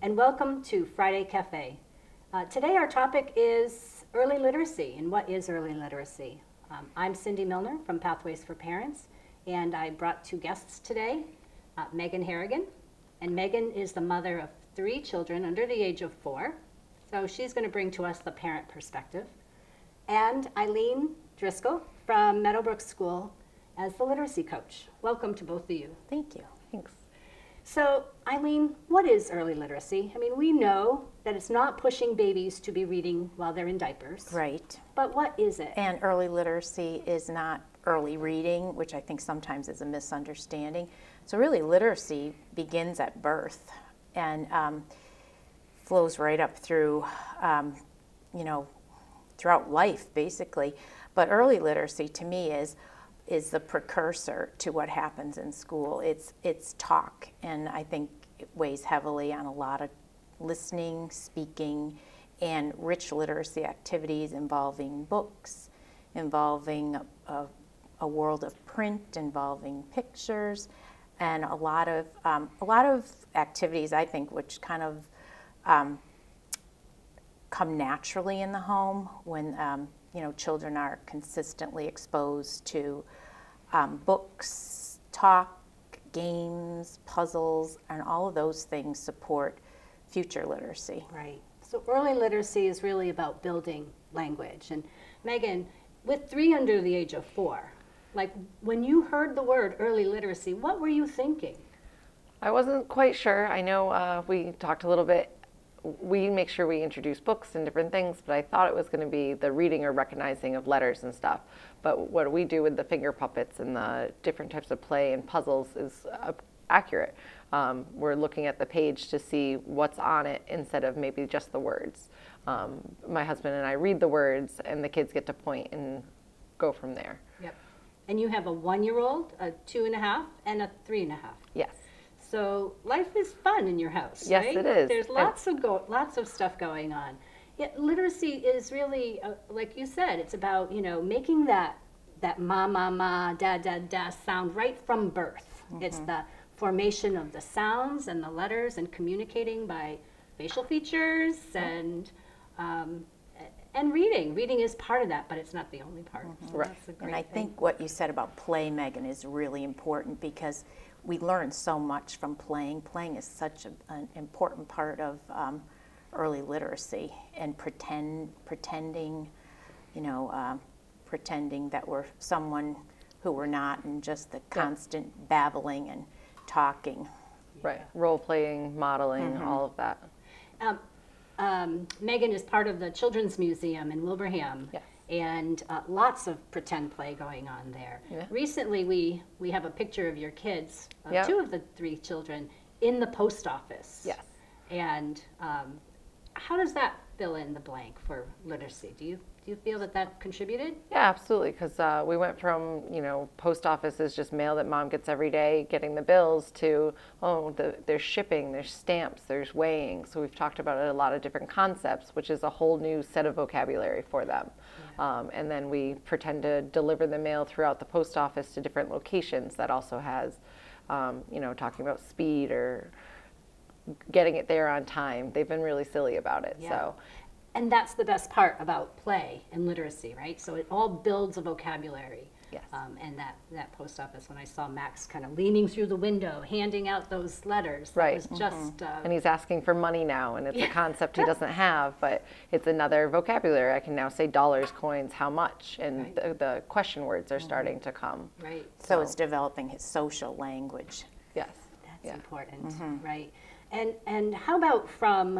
and welcome to Friday Cafe. Today our topic is early literacy, and what is early literacy? I'm Cindy Milner from Pathways for Parents, and I brought two guests today, Megan Harrigan, and Megan is the mother of 3 children under the age of 4, so she's going to bring to us the parent perspective, and Eileen Driscoll from Meadowbrook School as the literacy coach. Welcome to both of you. Thank you. Thanks. So, Eileen, what is early literacy? I mean, we know that it's not pushing babies to be reading while they're in diapers. Right. But what is it? And early literacy is not early reading, which I think sometimes is a misunderstanding. So really, literacy begins at birth and flows right up through, throughout life, basically. But early literacy, to me, is the precursor to what happens in school. It's talk, and I think it weighs heavily on a lot of listening, speaking, and rich literacy activities involving books, involving a world of print, involving pictures, and a lot of activities, I think, which kind of come naturally in the home when children are consistently exposed to books, talk, games, puzzles, and all of those things support future literacy. Right. So early literacy is really about building language. And Megan, with 3 under the age of 4, like when you heard the word early literacy, what were you thinking? I wasn't quite sure. I know we talked a little bit. We make sure we introduce books and different things, but I thought it was going to be the reading or recognizing of letters and stuff. But what we do with the finger puppets and the different types of play and puzzles is accurate. We're looking at the page to see what's on it instead of maybe just the words. My husband and I read the words, and the kids get to point and go from there. Yep. And you have a 1-year-old, a 2.5, and a 3.5. Yes. So life is fun in your house, yes, right? Yes, it is. There's lots of stuff going on. Yet literacy is really, like you said, it's about making that ma ma ma, da da da sound right from birth. Mm-hmm. It's the formation of the sounds and the letters and communicating by facial features and reading. Reading is part of that, but it's not the only part. Mm-hmm. So right. That's a great and I thing. think what you said about play, Megan, is really important because we learn so much from playing. Playing is such an important part of early literacy, and pretending that we're someone who we're not, and just the constant babbling and talking. Right. Role playing, modeling, all of that. Megan is part of the Children's Museum in Wilbraham. Yes. And lots of pretend play going on there. Yeah. Recently, we have a picture of your kids, Yep. 2 of the 3 children, in the post office. Yes. And how does that fill in the blank for literacy? Do you feel that contributed? Yeah, absolutely, because we went from, post offices, just mail that mom gets every day, getting the bills, to, there's shipping, there's stamps, there's weighing. So we've talked about a lot of different concepts, which is a whole new set of vocabulary for them. Yeah. And then we pretend to deliver the mail throughout the post office to different locations that also has, talking about speed or getting it there on time. They've been really silly about it. Yeah. So. And that's the best part about play and literacy, right? So it all builds a vocabulary. Yes. And that post office, when I saw Max kind of leaning through the window, handing out those letters, that Right. was just... and he's asking for money now, and it's a concept he doesn't have, but it's another vocabulary. I can now say dollars, coins, how much, and the question words are starting to come. Right. So it's developing his social language. Yes. That's important, right? And how about from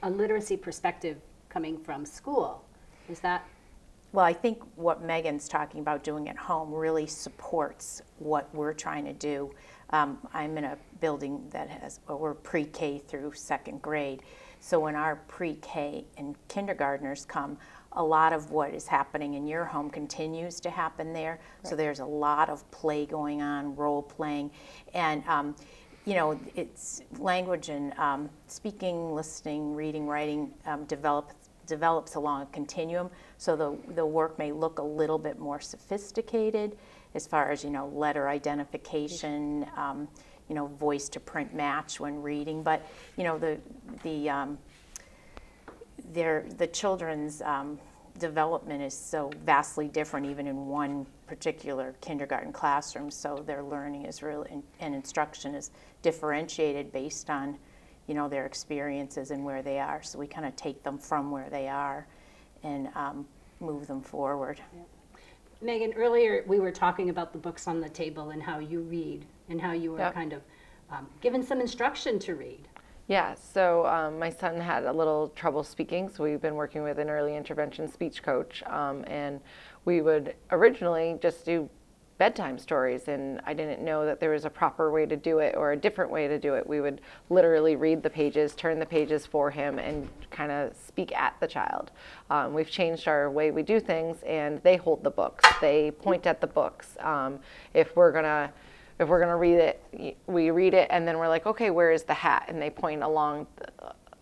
a literacy perspective coming from school? Is that... Well, I think what Megan's talking about doing at home really supports what we're trying to do. I'm in a building that we're pre-K through 2nd grade. So when our pre-K and kindergartners come, a lot of what is happening in your home continues to happen there. Right. So there's a lot of play going on, role playing, and it's language and speaking, listening, reading, writing develops along a continuum. So the work may look a little bit more sophisticated as far as, letter identification, voice to print match when reading. But the children's development is so vastly different even in one particular kindergarten classroom, so their learning is really and instruction is differentiated based on their experiences and where they are. So we kind of take them from where they are and move them forward. Yeah. Megan, earlier we were talking about the books on the table and how you read and how you were kind of given some instruction to read. Yeah, so my son had a little trouble speaking, so we've been working with an early intervention speech coach, and we would originally just do bedtime stories, and I didn't know that there was a proper way to do it or a different way to do it. We would literally read the pages, turn the pages for him, and kind of speak at the child. We've changed our way we do things, and they hold the books. They point at the books. If we're gonna read it, we read it, and then we're like, okay, where is the hat? And they point along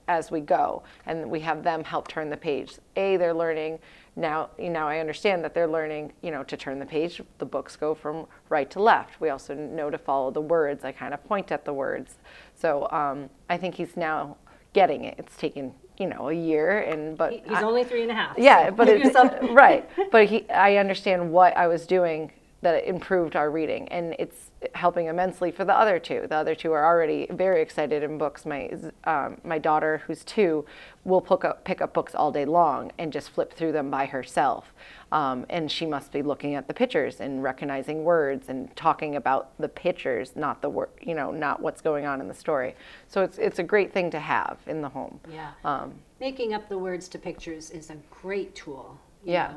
as we go, and we have them help turn the page. They're learning now. I understand that they're learning, to turn the page. The books go from right to left. We also know to follow the words. I kind of point at the words. So I think he's now getting it. It's taken a year, but he's only 3.5. Yeah, so but it's right. But I understand what I was doing that it improved our reading, and it's helping immensely for the other two. The other two are already very excited in books. My daughter, who's 2, will pick up books all day long and just flip through them by herself. And she must be looking at the pictures and recognizing words and talking about the pictures, not the word, not what's going on in the story. So it's a great thing to have in the home. Yeah. Making up the words to pictures is a great tool.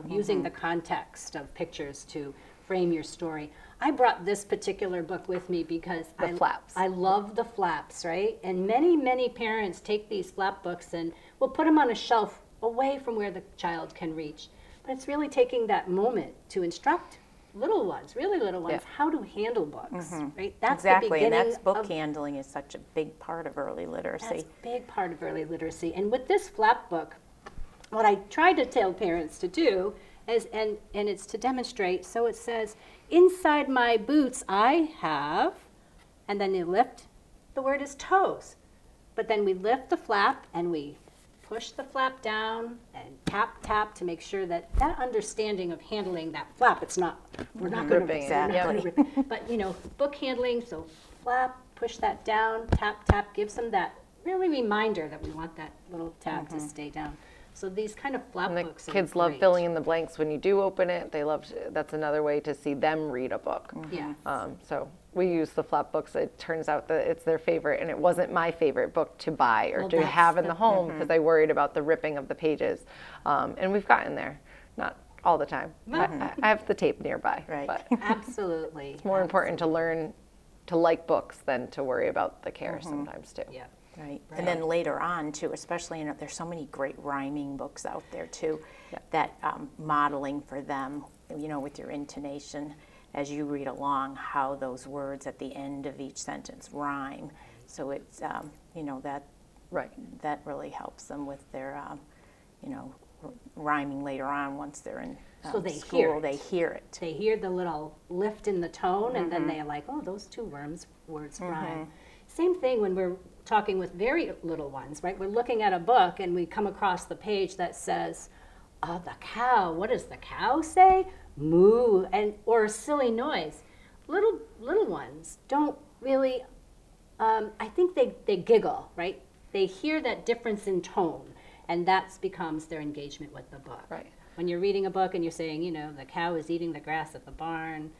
Using the context of pictures to frame your story. I brought this particular book with me because I love the flaps, right? And many parents take these flap books and will put them on a shelf away from where the child can reach. But it's really taking that moment to instruct little ones, really little ones, how to handle books, right? That's exactly, the beginning. And that's book handling is such a big part of early literacy. That's a big part of early literacy. And with this flap book, what I try to tell parents to do is, and it's to demonstrate, so it says, inside my boots I have, and then you lift, the word is toes. But then we lift the flap and we push the flap down and tap to make sure that understanding of handling that flap, we're not going to rip it. But book handling, so flap, push that down, tap, gives them that really reminder that we want that little tab to stay down. So these kind of flap books are great. Kids love filling in the blanks when you do open it. That's another way to see them read a book. Yeah. So we use the flap books. It turns out that it's their favorite, and it wasn't my favorite book to buy or to have in the home because I worried about the ripping of the pages. And we've gotten there, not all the time. I have the tape nearby. Right. But Absolutely. it's more important to learn to like books than to worry about the care sometimes too. Yeah. Right. And then later on, too, especially, there's so many great rhyming books out there, too, that modeling for them, with your intonation as you read along, how those words at the end of each sentence rhyme. So it's, that really helps them with their, rhyming later on once they're in So they school. hear it. They hear it. They hear the little lift in the tone, and then they're like, oh, those two words rhyme. Same thing when we're talking with very little ones, right? We're looking at a book and we come across the page that says, oh, the cow, what does the cow say? Moo, or a silly noise. Little ones don't really, I think they giggle, right? They hear that difference in tone, and that becomes their engagement with the book. Right. When you're reading a book and you're saying, the cow is eating the grass at the barn,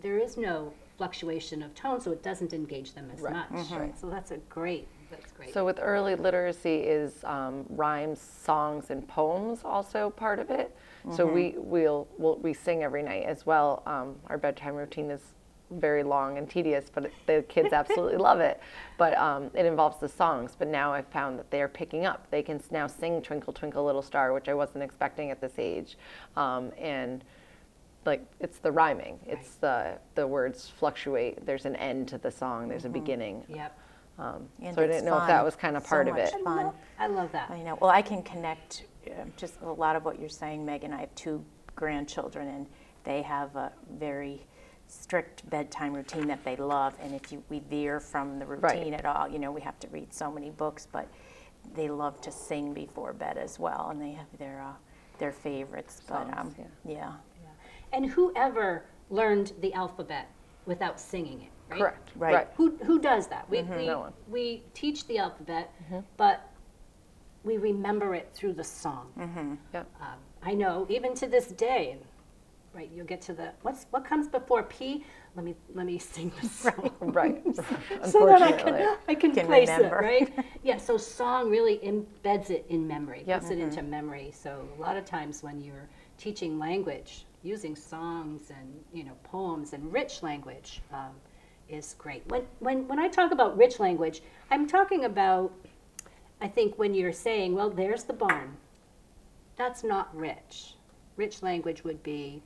there is no fluctuation of tone, so it doesn't engage them as much. Right. So that's great. So with early literacy is rhymes, songs, and poems also part of it. So we sing every night as well. Our bedtime routine is very long and tedious, but the kids absolutely love it. But it involves the songs. But now I've found that they are picking up. They can now sing "Twinkle Twinkle Little Star," which I wasn't expecting at this age, and it's the rhyming. Right. It's the words fluctuate. There's an end to the song. There's a beginning. Yep. So I didn't know if that was kind of part of it. Fun. I love that. Well, I can connect just a lot of what you're saying, Megan. I have 2 grandchildren, and they have a very strict bedtime routine that they love, and if we veer from the routine at all, you know, we have to read so many books, but they love to sing before bed as well, and they have their favorites. But Songs, yeah. And whoever learned the alphabet without singing it, right? Correct. Right. Who does that? No one. We teach the alphabet, but we remember it through the song. Yep. I know, even to this day, right? You'll get to the what comes before P. Let me sing the song. Right. So that Unfortunately. I can Can place remember. it, right? Yeah. So song really embeds it in memory, Yep. puts it into memory. So a lot of times when you're teaching language, using songs and poems and rich language is great. When I talk about rich language, I'm talking about, I think when you're saying, well, there's the barn, that's not rich. Rich language would be,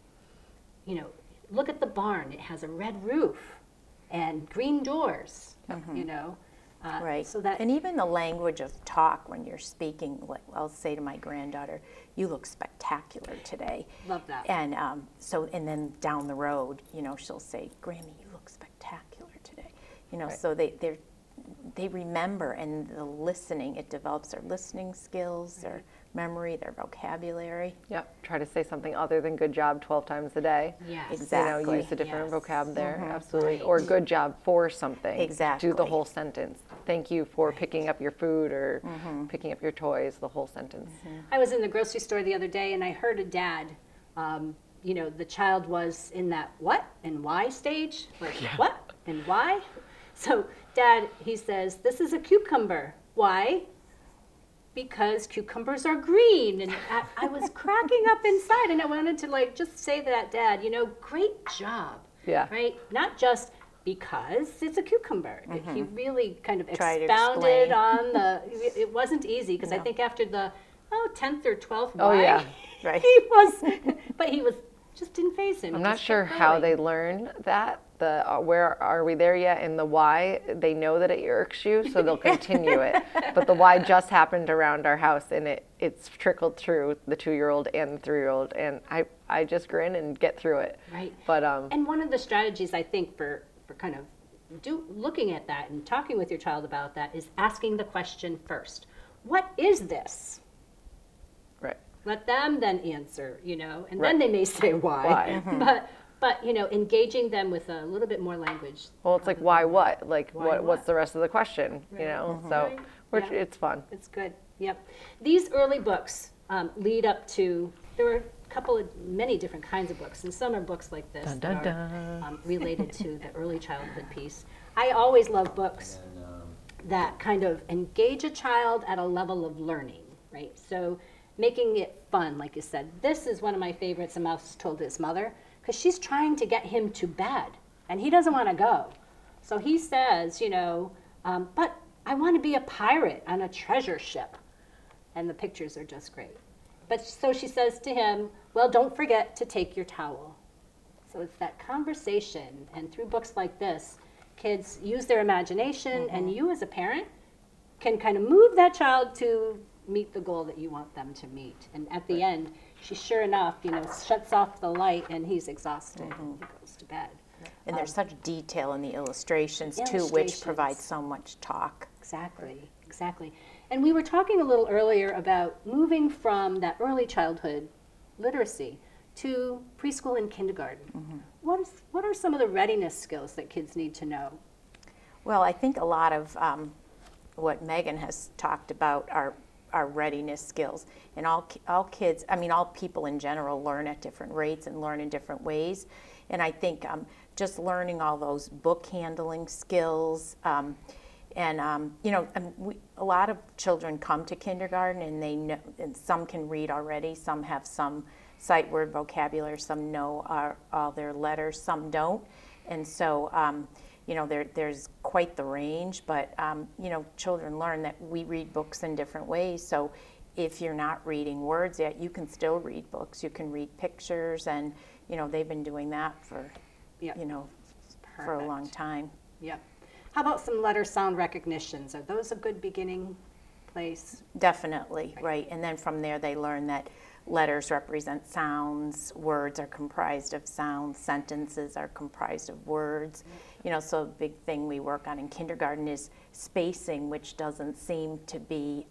look at the barn. It has a red roof and green doors, Right. So that, and even the language of talk when you're speaking, like I'll say to my granddaughter, "You look spectacular today." love that. And and then down the road, she'll say, "Grammy, you look spectacular today." So they remember, and the listening, it develops their listening skills, their memory, their vocabulary. Yep. Try to say something other than good job 12 times a day. Yes. Exactly. Use a different Yes. vocab there. Absolutely. Right. Or good job for something. Exactly. Do the whole sentence. Thank you for picking up your food or picking up your toys, the whole sentence. I was in the grocery store the other day and I heard a dad, the child was in that what and why stage, like what and why? So Dad, he says, this is a cucumber. Why? Because cucumbers are green. And I was cracking up inside, and I wanted to just say to that dad, great job. Yeah. Right? Not just because it's a cucumber. He really kind of Try to expounded explain. on it wasn't easy, because I No. think after the 10th or 12th Oh, why, yeah. Right. he was just didn't face him. I'm He not just sure kept how going. they learn that. Where are we there yet? And the why, they know that it irks you, so they'll continue it. But the why just happened around our house, and it's trickled through the 2-year-old and the 3-year-old, and I just grin and get through it. Right. But And one of the strategies I think for kind of looking at that and talking with your child about that is asking the question first. What is this? right. Let them then answer, and Right. then they may say why. Why. But engaging them with a little bit more language. Well, it's like why what? Like Why what's what? the rest of the question? So Right. which Yeah. it's fun. It's good. Yep. These early books lead up to, there were many different kinds of books, and some are books like this Dun, that dun, are dun. related to the early childhood piece. I always love books that kind of engage a child at a level of learning, right? So making it fun, like you said. This is one of my favorites, a mouse told his mother, because she's trying to get him to bed, and he doesn't want to go. So he says, but I want to be a pirate on a treasure ship. And the pictures are just great. But so she says to him, well, don't forget to take your towel. So it's that conversation, and through books like this, kids use their imagination, and you as a parent can kind of move that child to meet the goal that you want them to meet. And at the end, she sure enough, shuts off the light, and he's exhausted, and he goes to bed. And there's such detail in the illustrations too, which Illustrations. provides so much talk. Exactly. And we were talking a little earlier about moving from that early childhood literacy to preschool and kindergarten. What are some of the readiness skills that kids need to know? Well, I think a lot of what Megan has talked about are readiness skills. And all kids, all people in general learn at different rates and learn in different ways. And I think just learning all those book handling skills, a lot of children come to kindergarten and they know, and some can read already, some have some sight word vocabulary, some know all their letters, some don't. And so, there's quite the range, but, children learn that we read books in different ways. So if you're not reading words yet, you can still read books. You can read pictures, and, they've been doing that for, Yep. for a long time. Yep. How about some letter sound recognitions? Are those a good beginning place? Definitely, right. And then from there they learn that letters represent sounds, words are comprised of sounds, sentences are comprised of words. You know, so a big thing we work on in kindergarten is spacing, which doesn't seem to be,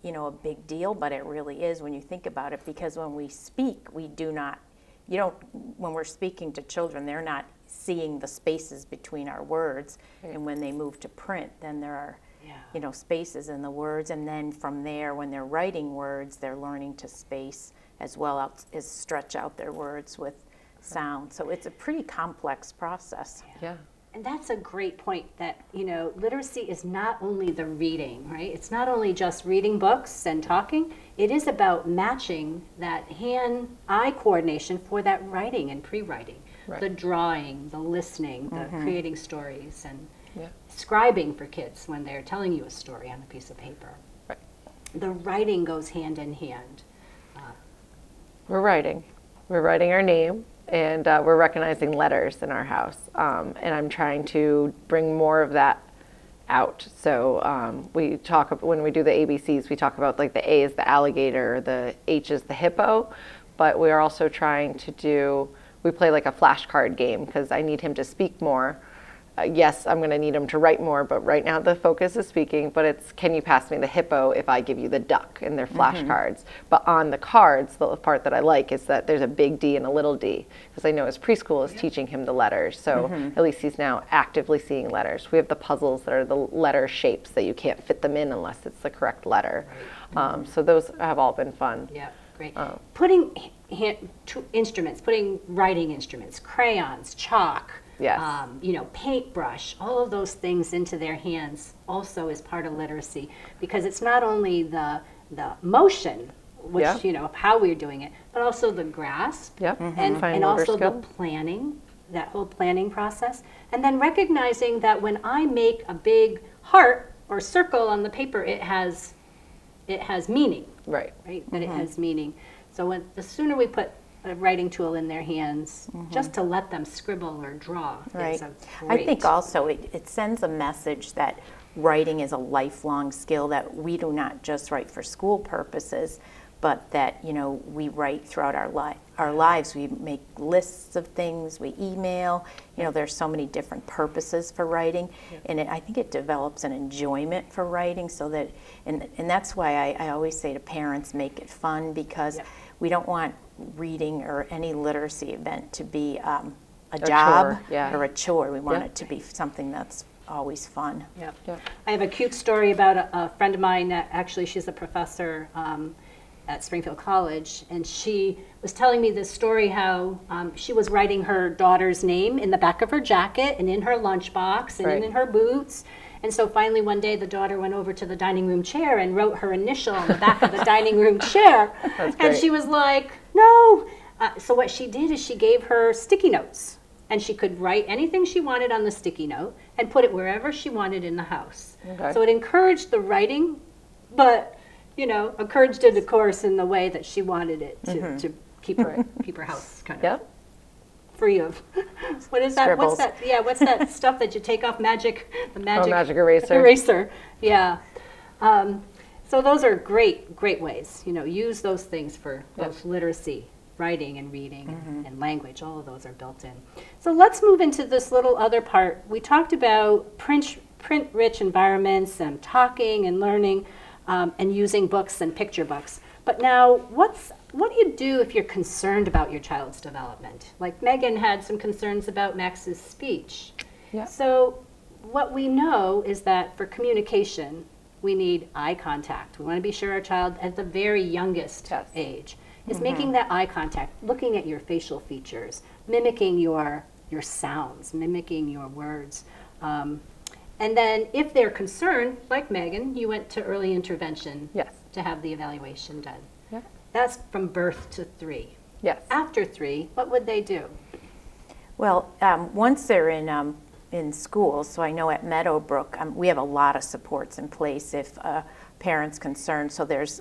you know, a big deal, but it really is when you think about it, because when we speak, we do not, you don't, when we're speaking to children, they're not seeing the spaces between our words, and when they move to print, then there are, you know, spaces in the words, and then from there, when they're writing words, they're learning to space as well as stretch out their words with sound. So it's a pretty complex process. Yeah. And that's a great point, that, you know, literacy is not only the reading, right? It's not only just reading books and talking. It is about matching that hand-eye coordination for that writing and pre-writing. Right. The drawing, the listening, the creating stories, and scribing for kids when they're telling you a story on a piece of paper. Right. The writing goes hand in hand. We're writing our name, and we're recognizing letters in our house. And I'm trying to bring more of that out. So we talk, when we do the ABCs, we talk about like the A is the alligator, the H is the hippo, but we are also trying to do, we play like a flashcard game because I need him to speak more. Yes, I'm going to need him to write more, but right now the focus is speaking, but it's, can you pass me the hippo if I give you the duck? And they're flashcards. But on the cards, the part that I like is that there's a big D and a little d, because I know his preschool is teaching him the letters. So at least he's now actively seeing letters. We have the puzzles that are the letter shapes that you can't fit them in unless it's the correct letter. So those have all been fun. Yeah, great. Putting instruments, putting writing instruments, crayons, chalk, you know, paintbrush, all of those things into their hands also is part of literacy, because it's not only the motion, which, you know, of how we're doing it, but also the grasp and also the planning, that whole planning process. And then recognizing that when I make a big heart or circle on the paper, it has meaning. Right? That it has meaning. So the sooner we put a writing tool in their hands, just to let them scribble or draw is a great. I think also it sends a message that writing is a lifelong skill, that we do not just write for school purposes, but that, you know, we write throughout our lives. We make lists of things, we email, you know, there's so many different purposes for writing, and I think it develops an enjoyment for writing, so that, and that's why I always say to parents, make it fun, because we don't want reading or any literacy event to be a job or a chore. We want it to be something that's always fun. I have a cute story about a friend of mine. Actually, she's a professor at Springfield College, and she was telling me this story how she was writing her daughter's name in the back of her jacket and in her lunchbox and in her boots. And so finally one day the daughter went over to the dining room chair and wrote her initial on the back of the dining room chair. And she was like, no. So what she did is she gave her sticky notes, and she could write anything she wanted on the sticky note and put it wherever she wanted in the house. So it encouraged the writing, but, you know, encouraged it, of course, in the way that she wanted it to keep her house kind of free of what is that? Scribbles. What's that? Yeah, what's that stuff that you take off? Magic eraser. Eraser. Yeah. So those are great ways. You know, use those things for both literacy, writing and reading and language. All of those are built in. So let's move into this little other part. We talked about print-rich environments and talking and learning and using books and picture books. But now, what do you do if you're concerned about your child's development? Like Megan had some concerns about Max's speech. So what we know is that for communication, we need eye contact. We want to be sure our child, at the very youngest age, is making that eye contact, looking at your facial features, mimicking your sounds, mimicking your words. And then if they're concerned, like Megan, you went to early intervention to have the evaluation done. That's from birth to 3. After 3, what would they do? Well, once they're in school, so I know at Meadowbrook, we have a lot of supports in place if parents concerned. So there's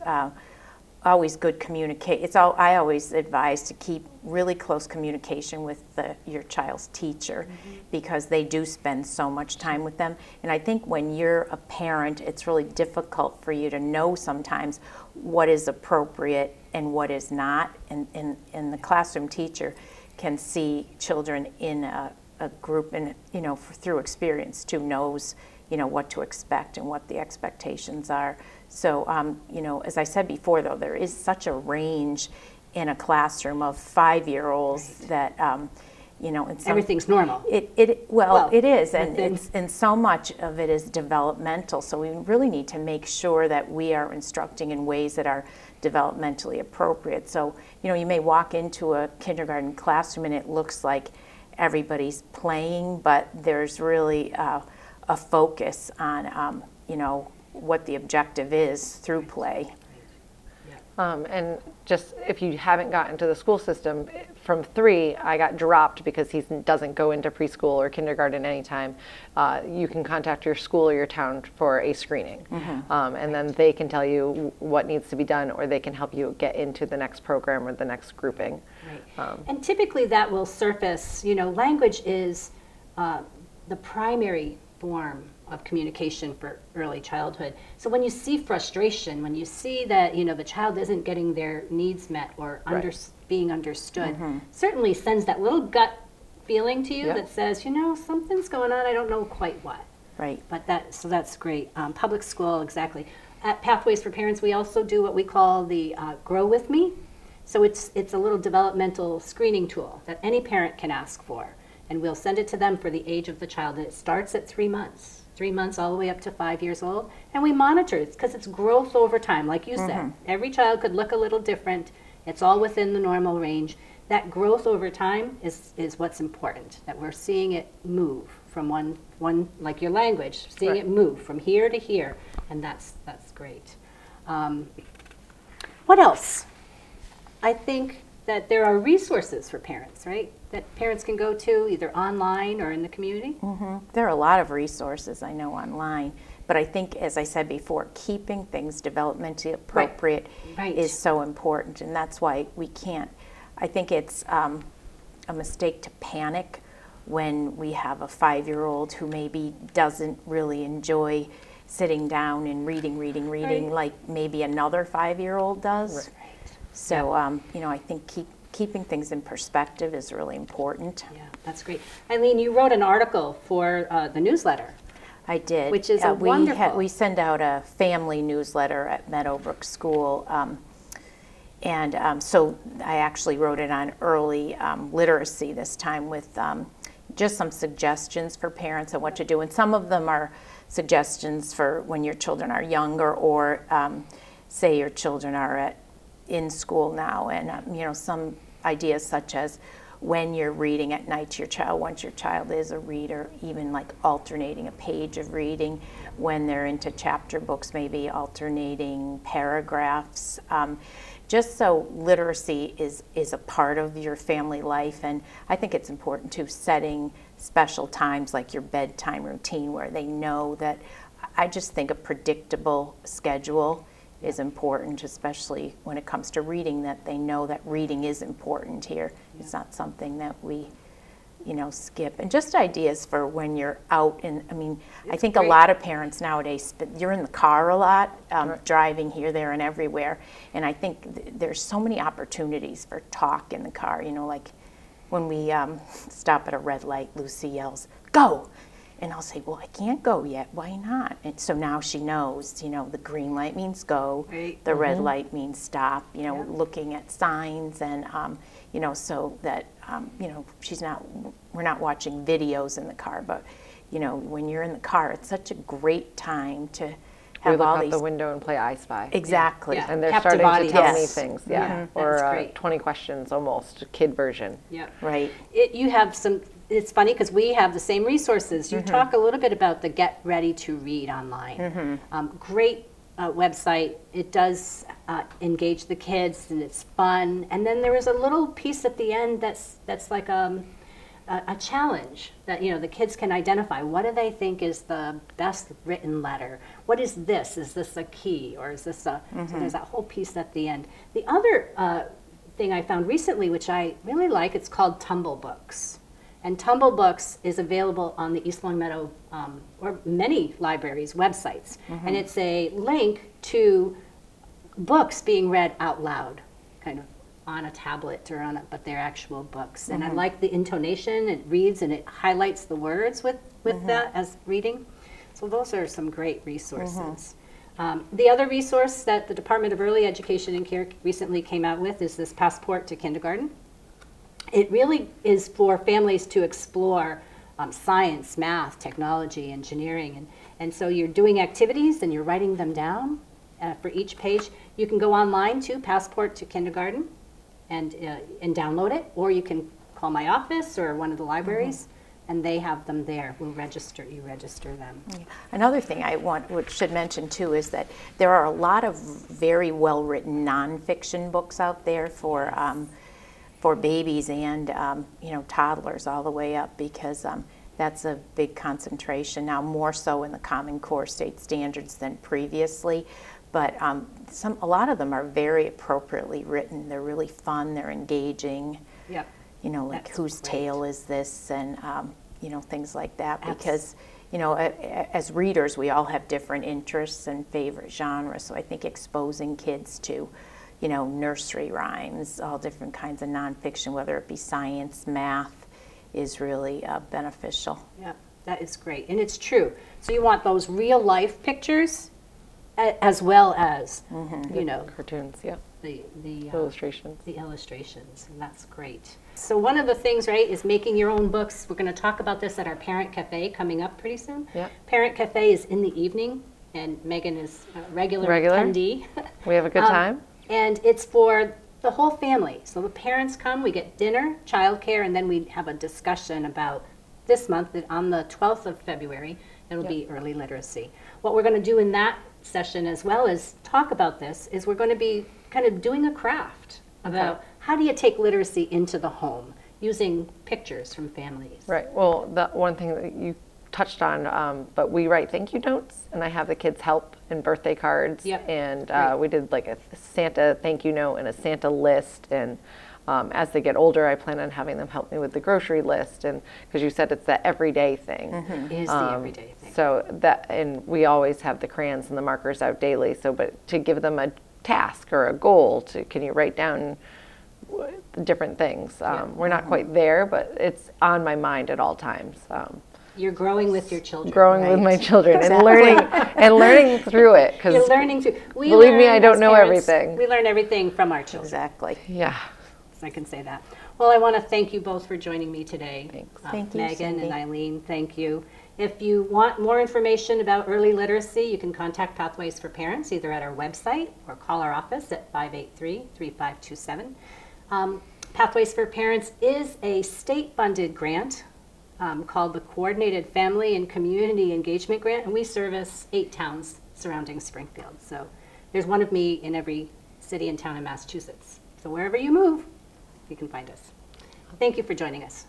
always good I always advise to keep really close communication with your child's teacher, because they do spend so much time with them. And I think when you're a parent, it's really difficult for you to know sometimes what is appropriate and what is not. And the classroom teacher can see children in a group, and through experience too, knows what to expect and what the expectations are. So, as I said before, though, there is such a range in a classroom of 5-year-olds that, everything's normal. It is, and so much of it is developmental. So we really need to make sure that we are instructing in ways that are developmentally appropriate. So, you may walk into a kindergarten classroom and it looks like everybody's playing, but there's really a focus on, what the objective is through play. And just if you haven't gotten to the school system, from 3, I got dropped because he doesn't go into preschool or kindergarten anytime. You can contact your school or your town for a screening. And then they can tell you what needs to be done, or they can help you get into the next program or the next grouping. Right. And typically that will surface, language is the primary form of communication for early childhood. So when you see frustration, when you see that the child isn't getting their needs met or being understood, certainly sends that little gut feeling to you that says, something's going on, I don't know quite what. Right. But that's great. Public school, exactly. At Pathways for Parents, we also do what we call the Grow With Me. So it's a little developmental screening tool that any parent can ask for. And we'll send it to them for the age of the child. And it starts at 3 months. 3 months all the way up to 5 years old. And we monitor it because it's growth over time, like you said. Every child could look a little different. It's all within the normal range. That growth over time is what's important, that we're seeing it move from one like your language, seeing it move from here to here. And that's great. What else? I think that there are resources for parents, right? That parents can go to either online or in the community? There are a lot of resources, I know, online. But I think, as I said before, keeping things developmentally appropriate is so important. And that's why we can't. I think it's a mistake to panic when we have a 5-year-old who maybe doesn't really enjoy sitting down and reading like maybe another 5-year-old does. So, I think keeping things in perspective is really important. Yeah, that's great. Eileen, you wrote an article for the newsletter. I did. Which is wonderful. We send out a family newsletter at Meadowbrook School. So I actually wrote it on early literacy this time with just some suggestions for parents on what to do. And some of them are suggestions for when your children are younger, or say your children are in school now, and some ideas such as when you're reading at night to your child, once your child is a reader, even like alternating a page of reading. When they're into chapter books, maybe alternating paragraphs. Just so literacy is a part of your family life. And I think it's important too, setting special times like your bedtime routine where they know that. I just think a predictable schedule is important, especially when it comes to reading, that they know that reading is important here. It's not something that we, skip. And just ideas for when you're out. And I think a lot of parents nowadays, you're in the car a lot, driving here, there, and everywhere. And I think there's so many opportunities for talk in the car. Like when we stop at a red light, Lucy yells, "Go!" And I'll say, well, I can't go yet. Why not? And so now she knows, the green light means go, the red light means stop, looking at signs, and, so that, we're not watching videos in the car, but, when you're in the car, it's such a great time to have look all out these. the window and play I Spy. Exactly. Yeah. And they're Captive starting to tell me audience. things, That's or great. 20 questions almost, kid version. Yeah. Right. You have some. It's funny because we have the same resources. You talk a little bit about the Get Ready to Read online. Great website. It does engage the kids, and it's fun. And then there is a little piece at the end that's like a challenge that, the kids can identify. What do they think is the best written letter? What is this? Is this a key, or is this a, so there's that whole piece at the end. The other thing I found recently, which I really like, it's called Tumble Books. And Tumble Books is available on the East Long Meadow, or many libraries' websites. And it's a link to books being read out loud, kind of on a tablet or but they're actual books. And I like the intonation. It reads and it highlights the words with that as reading. So those are some great resources. The other resource that the Department of Early Education and Care recently came out with is this Passport to Kindergarten. It really is for families to explore science, math, technology, engineering. And so you're doing activities and you're writing them down for each page. You can go online to Passport to Kindergarten and download it, or you can call my office or one of the libraries, and they have them there. You register them. Another thing I should mention too is that there are a lot of very well-written nonfiction books out there for babies and toddlers all the way up, because that's a big concentration now, more so in the Common Core state standards than previously. But a lot of them are very appropriately written. They're really fun. They're engaging. Yep. Like That's whose great. tale is this, and things like that. Because as readers, we all have different interests and favorite genres. So I think exposing kids to nursery rhymes, all different kinds of nonfiction, whether it be science, math, is really beneficial. Yeah, that is great. And it's true. So you want those real life pictures as well as, Cartoons, yeah. the Illustrations. The illustrations, and that's great. So one of the things, right, is making your own books. We're going to talk about this at our Parent Cafe coming up pretty soon. Yeah. Parent Cafe is in the evening, and Megan is a regular attendee. We have a good time. And it's for the whole family. So the parents come, we get dinner, childcare, and then we have a discussion about this month, on the 12th of February, it'll be early literacy. What we're going to do in that session, as well as talk about this, is we're going to be kind of doing a craft about how do you take literacy into the home using pictures from families. Right. Well, the one thing that you touched on, but we write thank you notes, and I have the kids help in birthday cards. Yep. And we did like a Santa thank you note and a Santa list. And as they get older, I plan on having them help me with the grocery list, and because you said it's that everyday thing. It is the everyday thing. So that, and we always have the crayons and the markers out daily. So, but to give them a task or a goal, can you write down different things? We're not quite there, but it's on my mind at all times. You're growing with your children. Growing right? with my children and learning through it. You're Because learning to. believe me, I don't know everything. We learn everything from our children. Exactly. yeah. I can say that. Well, I want to thank you both for joining me today. Thanks. Thank you, Megan Cindy. and Eileen, thank you. If you want more information about early literacy, you can contact Pathways for Parents either at our website or call our office at 583-3527. Pathways for Parents is a state-funded grant called the Coordinated Family and Community Engagement Grant, and we service 8 towns surrounding Springfield. So there's one of me in every city and town in Massachusetts. So wherever you move, you can find us. Thank you for joining us.